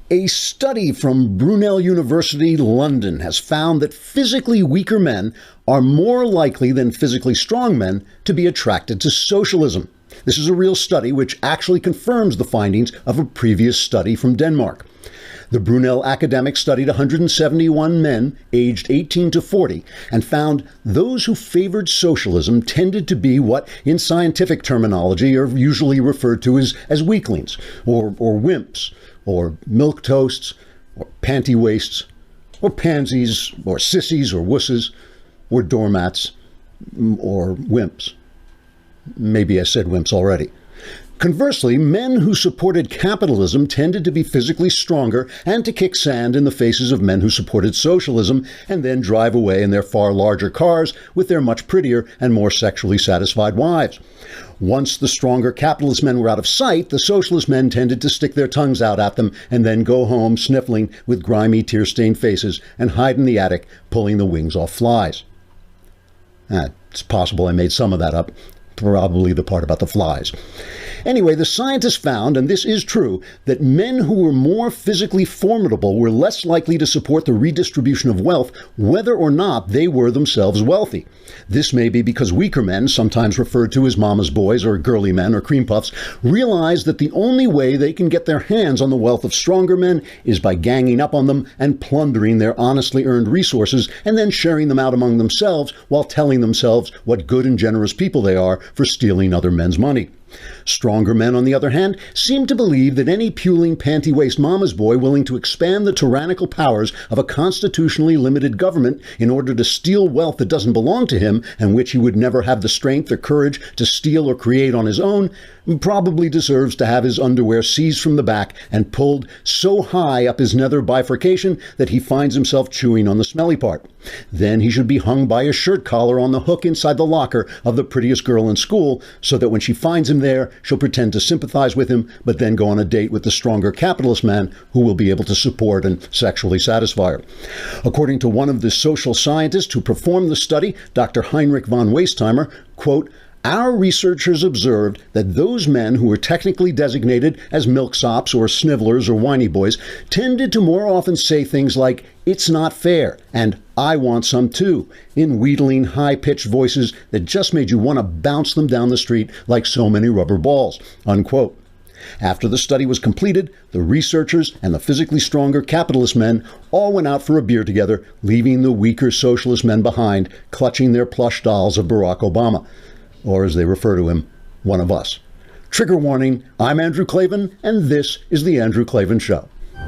A study from Brunel University, London, has found that physically weaker men are more likely than physically strong men to be attracted to socialism. This is a real study which actually confirms the findings of a previous study from Denmark. The Brunel academic studied 171 men aged 18 to 40 and found those who favored socialism tended to be what, in scientific terminology, are usually referred to as weaklings, or wimps, or milquetoasts, or panty waists, or pansies, or sissies, or wusses, or doormats, or wimps. Maybe I said wimps already. Conversely, men who supported capitalism tended to be physically stronger and to kick sand in the faces of men who supported socialism and then drive away in their far larger cars with their much prettier and more sexually satisfied wives. Once the stronger capitalist men were out of sight, the socialist men tended to stick their tongues out at them and then go home sniffling with grimy, tear-stained faces and hide in the attic, pulling the wings off flies. It's possible I made some of that up. Probably the part about the flies. Anyway, the scientists found, and this is true, that men who were more physically formidable were less likely to support the redistribution of wealth, whether or not they were themselves wealthy. This may be because weaker men, sometimes referred to as mama's boys or girly men or cream puffs, realize that the only way they can get their hands on the wealth of stronger men is by ganging up on them and plundering their honestly earned resources and then sharing them out among themselves while telling themselves what good and generous people they are for stealing other men's money. Stronger men, on the other hand, seem to believe that any puling, panty-waist mama's boy willing to expand the tyrannical powers of a constitutionally limited government in order to steal wealth that doesn't belong to him and which he would never have the strength or courage to steal or create on his own, probably deserves to have his underwear seized from the back and pulled so high up his nether bifurcation that he finds himself chewing on the smelly part. Then he should be hung by his shirt collar on the hook inside the locker of the prettiest girl in school, so that when she finds him there, she'll pretend to sympathize with him, but then go on a date with the stronger capitalist man who will be able to support and sexually satisfy her. According to one of the social scientists who performed the study, Dr. Heinrich von Weistheimer, quote, "Our researchers observed that those men who were technically designated as milksops or snivellers or whiny boys tended to more often say things like, 'It's not fair,' and 'I want some too,' in wheedling, high-pitched voices that just made you want to bounce them down the street like so many rubber balls," unquote. After the study was completed, the researchers and the physically stronger capitalist men all went out for a beer together, leaving the weaker socialist men behind, clutching their plush dolls of Barack Obama. Or as they refer to him, one of us. Trigger warning, I'm Andrew Klavan, and this is The Andrew Klavan Show.